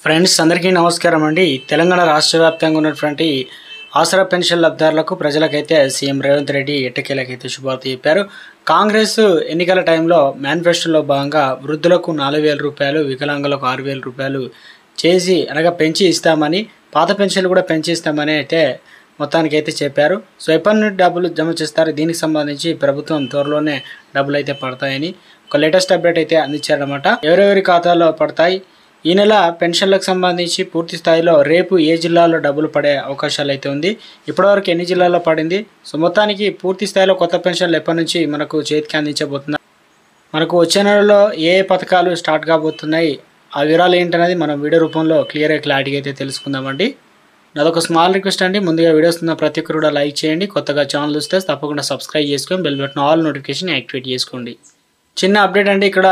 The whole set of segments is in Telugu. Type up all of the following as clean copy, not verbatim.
ఫ్రెండ్స్ అందరికీ నమస్కారం అండి. తెలంగాణ రాష్ట్ర వ్యాప్తంగా ఉన్నటువంటి ఆసరా పెన్షన్ లబ్ధిదారులకు ప్రజలకైతే సీఎం రేవంత్ రెడ్డి ఎట్టకేలకైతే శుభార్త చెప్పారు. కాంగ్రెస్ ఎన్నికల టైంలో మేనిఫెస్టోలో భాగంగా వృద్ధులకు 4,000 రూపాయలు, వికలాంగులకు 6,000 రూపాయలు చేసి అనగా పెంచి ఇస్తామని, పాత పెన్షన్లు కూడా పెంచి ఇస్తామని అయితే మొత్తానికి అయితే చెప్పారు. సో ఎప్పటి నుండి డబ్బులు జమ చేస్తారు, దీనికి సంబంధించి ప్రభుత్వం త్వరలోనే డబ్బులు అయితే పడతాయని ఒక లేటెస్ట్ అప్డేట్ అయితే అందించారన్నమాట. ఎవరెవరి ఖాతాలో పడతాయి, ఈ నెల పెన్షన్లకు సంబంధించి పూర్తి స్థాయిలో రేపు ఏ జిల్లాలో డబ్బులు పడే అవకాశాలు అయితే ఉంది, ఇప్పటివరకు ఎన్ని జిల్లాల్లో పడింది, సో మొత్తానికి పూర్తి స్థాయిలో కొత్త పెన్షన్లు ఎప్పటి నుంచి మనకు చేతికి అందించబోతున్నారు, మనకు వచ్చే నెలలో ఏ పథకాలు స్టార్ట్ కాబోతున్నాయి, ఆ వివరాలు ఏంటనేది మనం వీడియో రూపంలో క్లారిటీగా అయితే తెలుసుకుందామండి. నాదొక స్మాల్ రిక్వెస్ట్ అండి, ముందుగా వీడియోస్ ఉన్న ప్రతి ఒక్కరు కూడా లైక్ చేయండి, కొత్తగా ఛానల్ చూస్తే తప్పకుండా సబ్స్క్రైబ్ చేసుకొని bell button all notification activate చేసుకోండి. చిన్న అప్డేట్ అండి, ఇక్కడ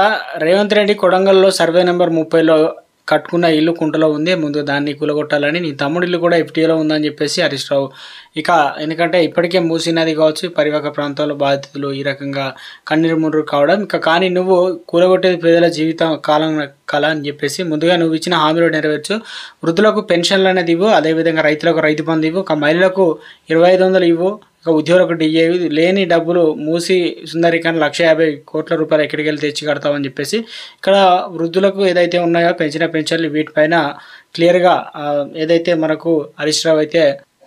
రేవంత్ రెడ్డి కొడంగల్లో సర్వే నెంబర్ 30లో కట్టుకున్న ఇల్లు కుంటలో ఉంది, ముందు దాన్ని కూలగొట్టాలని, నీ తమ్ముడి ఇల్లు కూడా FTAలో ఉందని చెప్పేసి హరీష్ రావు ఇక ఎందుకంటే ఇప్పటికే మూసినది కావచ్చు, పరివాహక ప్రాంతాల్లో బాధితులు ఈ రకంగా కన్నీరు ముర్రు కావడం, కానీ నువ్వు కూలగొట్టేది ప్రజల జీవితం కాలం కళ అని చెప్పేసి ముందుగా నువ్వు ఇచ్చిన హామీలో నెరవేర్చు, వృద్ధులకు పెన్షన్లు అనేది ఇవ్వు, అదేవిధంగా రైతులకు రైతు బంధు ఇవ్వు, మహిళలకు 2,500 ఇవ్వు, ఇక ఉద్యోగులకు DA లేని డబ్బులు మూసి సుందరీకరణ 1,50 కోట్ల రూపాయలు ఎక్కడికి వెళ్ళి తెచ్చి కడతామని చెప్పేసి ఇక్కడ వృద్ధులకు ఏదైతే ఉన్నాయో పెంచిన పెన్షన్లు వీటిపైన క్లియర్గా ఏదైతే మనకు హరీష్ రావు అయితే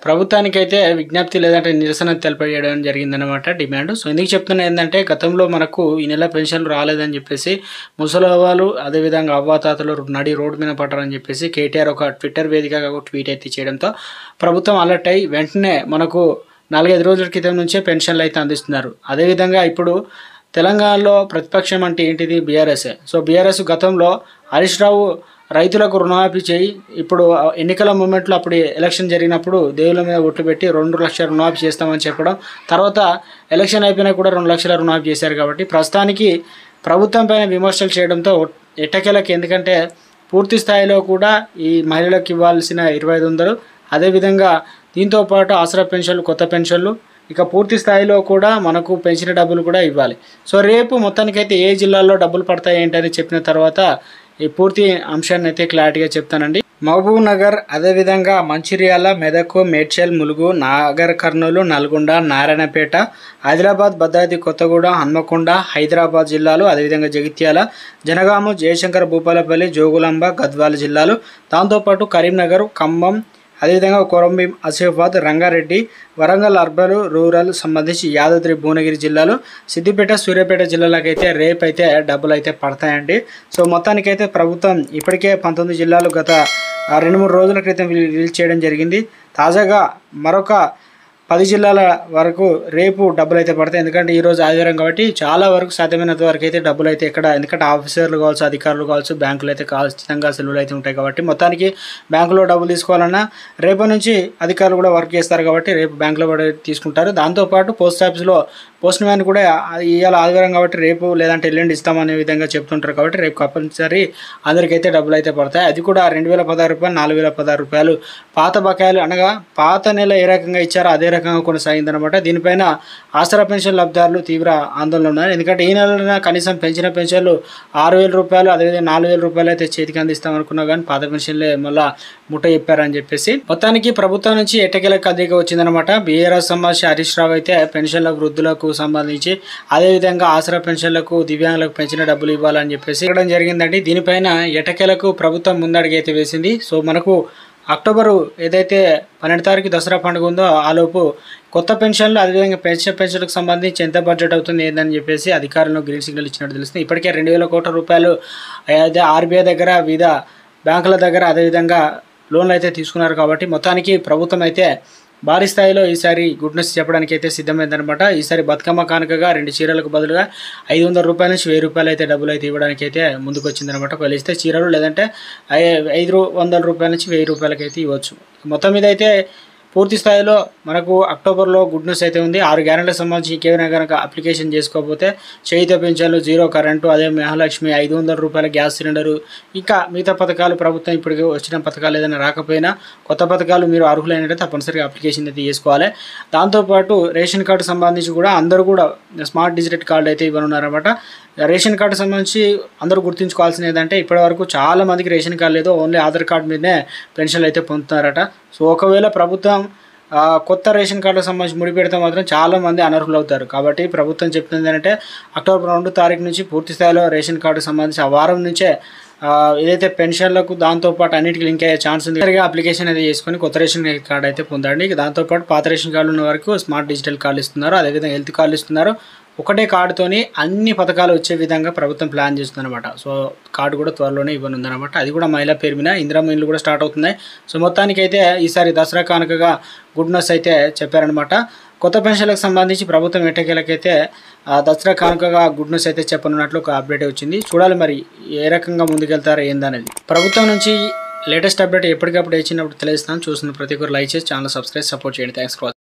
ప్రభుత్వానికైతే విజ్ఞప్తి లేదంటే నిరసన తెలిపేయడం జరిగిందనమాట, డిమాండ్. సో ఎందుకు చెప్తున్నా ఏంటంటే గతంలో మనకు ఈ నెల పెన్షన్లు రాలేదని చెప్పేసి ముసలవ్వాలు అదేవిధంగా అవ్వాతాతలు రోడ్డు మీద పడ్డారని చెప్పేసి కేటీఆర్ ఒక ట్విట్టర్ వేదికగా ఒక ట్వీట్ అయితే చేయడంతో ప్రభుత్వం అలర్ట్ అయ్యి వెంటనే మనకు 4-5 రోజుల క్రితం నుంచే పెన్షన్లు అయితే అందిస్తున్నారు. అదేవిధంగా ఇప్పుడు తెలంగాణలో ప్రతిపక్షం అంటే ఏంటిది, బీఆర్ఎస్. సో బీఆర్ఎస్ గతంలో హరీష్ రావు రైతులకు రుణమాఫీ చేయి, ఇప్పుడు ఎన్నికల మూమెంట్లో అప్పుడు ఎలక్షన్ జరిగినప్పుడు దేవుళ్ళ మీద ఒట్లు పెట్టి 2 లక్షల రుణమాఫీ చేస్తామని చెప్పడం, తర్వాత ఎలక్షన్ అయిపోయినా కూడా 2 లక్షల రుణమాఫీ చేశారు. కాబట్టి ప్రస్తుతానికి ప్రభుత్వం పైన విమర్శలు చేయడంతో ఎట్టకేలకి, ఎందుకంటే పూర్తి స్థాయిలో కూడా ఈ మహిళలకు ఇవ్వాల్సిన 2,500, అదేవిధంగా దీంతోపాటు ఆసరా పెన్షన్లు, కొత్త పెన్షన్లు, ఇక పూర్తి స్థాయిలో కూడా మనకు పెంచిన డబ్బులు కూడా ఇవ్వాలి. సో రేపు మొత్తానికైతే ఏ జిల్లాల్లో డబ్బులు పడతాయి ఏంటని చెప్పిన తర్వాత ఈ పూర్తి అంశాన్ని అయితే క్లారిటీగా చెప్తానండి. మహబూబ్ నగర్, అదేవిధంగా మంచిర్యాల, మెదక్, మేడ్చల్, ములుగు, నాగర్ కర్నూలు, నల్గొండ, నారాయణపేట, ఆదిలాబాద్, భద్రాద్రి కొత్తగూడ, హన్మకొండ, హైదరాబాద్ జిల్లాలు, అదేవిధంగా జగిత్యాల, జనగామ, జయశంకర్, భూపాలపల్లి, జోగులాంబ, గద్వాల జిల్లాలు, దాంతోపాటు కరీంనగర్, ఖమ్మం, అదేవిధంగా కొరంభీం, ఆసిఫాబాద్, రంగారెడ్డి, వరంగల్ అర్బన్ రూరల్ సంబంధించి యాదాద్రి భువనగిరి జిల్లాలు, సిద్దిపేట, సూర్యాపేట జిల్లాలకైతే రేపు అయితే డబ్బులు అయితే పడతాయండి. సో మొత్తానికైతే ప్రభుత్వం ఇప్పటికే 19 జిల్లాలు గత 2-3 రోజుల క్రితం రిలీజ్ చేయడం జరిగింది. తాజాగా మరొక 10 జిల్లాల వరకు రేపు డబ్బులు అయితే పడతాయి. ఎందుకంటే ఈరోజు ఆదివారం కాబట్టి చాలా వరకు సాధ్యమైనంత వరకు అయితే డబ్బులు అయితే ఇక్కడ, ఎందుకంటే ఆఫీసర్లు కావచ్చు, అధికారులు కావచ్చు, బ్యాంకులు అయితే ఖచ్చితంగా సెలవులు అయితే ఉంటాయి కాబట్టి మొత్తానికి బ్యాంకులో డబ్బులు తీసుకోవాలన్నా రేపు నుంచి అధికారులు కూడా వర్క్ చేస్తారు కాబట్టి రేపు బ్యాంకులో కూడా తీసుకుంటారు. దాంతోపాటు పోస్ట్ ఆఫీస్లో పోస్ట్ మ్యాన్ కూడా ఇవాళ ఆదివారం కాబట్టి రేపు లేదంటే ఎల్లుండి ఇస్తామనే విధంగా చెప్తుంటారు కాబట్టి రేపు కంపల్సరీ అందరికైతే డబ్బులు అయితే పడతాయి. అది కూడా 2,016 రూపాయలు, 4,016 రూపాయలు పాత బకాయిలు, అనగా పాత నెల ఏ రకంగా ఇచ్చారో అదే రకంగా కొనసాగిందనమాట. దీనిపైన ఆసరా పెన్షన్ లబ్ధిదారులు తీవ్ర ఆందోళన ఉన్నారు. ఎందుకంటే ఈ నెల కనీసం పెంచిన పెన్షన్లు 6,000 రూపాయలు, అదేవిధంగా 4,000 రూపాయలు అయితే చేతికి అందిస్తాం అనుకున్నా కానీ పాత పెన్షన్లే మళ్ళీ ముట్ట చెప్పారని చెప్పేసి మొత్తానికి ప్రభుత్వం నుంచి ఎట్టకేలకు అధిక వచ్చిందనమాట. బీఆర్ఎస్ సమస్య హరీష్ రావు అయితే పెన్షన్లకు, వృద్ధులకు సంబంధించి, అదేవిధంగా ఆసరా పెన్షన్లకు, దివ్యాంగులకు పెంచిన డబ్బులు ఇవ్వాలని చెప్పేసి ఇవ్వడం జరిగిందండి. దీనిపైన ఎట్టకేలకు ప్రభుత్వం ముందడుగు అయితే వేసింది. సో మనకు అక్టోబరు ఏదైతే 12 తారీఖు దసరా పండుగ ఉందో ఆలోపు కొత్త పెన్షన్లు, అదేవిధంగా పెన్షన్లకు సంబంధించి ఎంత బడ్జెట్ అవుతుంది ఏందని చెప్పేసి అధికారులను గ్రీన్ సిగ్నల్ ఇచ్చినట్టు తెలుస్తుంది. ఇప్పటికే 2,000 కోట్ల రూపాయలు అయితే RBI దగ్గర, వివిధ బ్యాంకుల దగ్గర అదేవిధంగా లోన్లు అయితే తీసుకున్నారు. కాబట్టి మొత్తానికి ప్రభుత్వం అయితే భారీ స్థాయిలో ఈసారి గుడ్ న్యూస్ చెప్పడానికి అయితే సిద్ధమైందనమాట. ఈసారి బతుకమ్మ కానుకగా 2 చీరలకు బదులుగా 500 రూపాయల నుంచి 1,000 రూపాయలు అయితే డబ్బులు అయితే ఇవ్వడానికి అయితే ముందుకు వచ్చిందనమాట. ఒకవేళ ఇస్తే చీరలు, లేదంటే 500 రూపాయల నుంచి 1,000 రూపాయలకి అయితే ఇవ్వచ్చు. మొత్తం మీద అయితే పూర్తి స్థాయిలో మనకు అక్టోబర్లో గుడ్ న్యూస్ అయితే ఉంది. 6 గ్యారెంటీలకు సంబంధించి ఇంకేమైనా కనుక అప్లికేషన్ చేసుకోకపోతే చేయుత పెన్షన్లు, 0 కరెంటు, అదే మహాలక్ష్మి, 500 రూపాయల గ్యాస్ సిలిండరు, ఇంకా మిగతా పథకాలు ప్రభుత్వం ఇప్పటికే వచ్చిన పథకాలు ఏదైనా రాకపోయినా కొత్త పథకాలు మీరు అర్హులైనట్టు తప్పనిసరిగా అప్లికేషన్ అయితే చేసుకోవాలి. దాంతోపాటు రేషన్ కార్డు సంబంధించి కూడా అందరూ కూడా స్మార్ట్ డిజిటల్ కార్డు అయితే ఇవ్వనున్నారన్నమాట. రేషన్ కార్డు సంబంధించి అందరూ గుర్తుంచుకోవాల్సింది ఏంటంటే ఇప్పటివరకు చాలా మందికి రేషన్ కార్డు లేదు, ఓన్లీ ఆధార్ కార్డు మీదనే పెన్షన్లు అయితే పొందుతున్నారట. సో ఒకవేళ ప్రభుత్వం కొత్త రేషన్ కార్డులకు సంబంధించి ముడిపెడితే మాత్రం చాలామంది అనర్హులు అవుతారు. కాబట్టి ప్రభుత్వం చెప్తుంది ఏంటంటే అక్టోబర్ 2 తారీఖు నుంచి పూర్తి స్థాయిలో రేషన్ కార్డుకు సంబంధించి ఆ వారం నుంచే ఏదైతే పెన్షన్లకు దాంతోపాటు అన్నిటికీ లింక్ అయ్యే ఛాన్స్ ఉంది. అప్లికేషన్ అయితే చేసుకొని కొత్త రేషన్ కార్డు అయితే పొందండి. దాంతోపాటు పాత రేషన్ కార్డులు ఉన్న వరకు స్మార్ట్ డిజిటల్ కార్డులు ఇస్తున్నారు, అదేవిధంగా హెల్త్ కార్డులు ఇస్తున్నారు. ఒకటే కార్డుతోని అన్ని పథకాలు వచ్చే విధంగా ప్రభుత్వం ప్లాన్ చేస్తుందన్నమాట. సో కార్డు కూడా త్వరలోనే ఇవ్వనుందన్నమాట. అది కూడా మహిళా పేరు మీద ఇందిరమ్మ ఇల్లు కూడా స్టార్ట్ అవుతున్నాయి. సో మొత్తానికైతే ఈసారి దసరా కానుకగా గుడ్ న్యూస్ అయితే చెప్పారనమాట. కొత్త పెన్షన్లకు సంబంధించి ప్రభుత్వం ఎట్టకేలకైతే దసరా కానుకగా గుడ్ న్యూస్ అయితే చెప్పనున్నట్లు ఒక అప్డేట్ వచ్చింది. చూడాలి మరి ఏ రకంగా ముందుకెళ్తారో ఏందనేది. ప్రభుత్వం నుంచి లేటెస్ట్ అప్డేట్ ఎప్పటికప్పుడు ఇచ్చినప్పుడు తెలియజేస్తాను. చూసిన ప్రతి ఒక్కరు లైక్ చేసి ఛానల్ సబ్స్క్రైబ్ సపోర్ట్ చేయండి. Thanks for watching.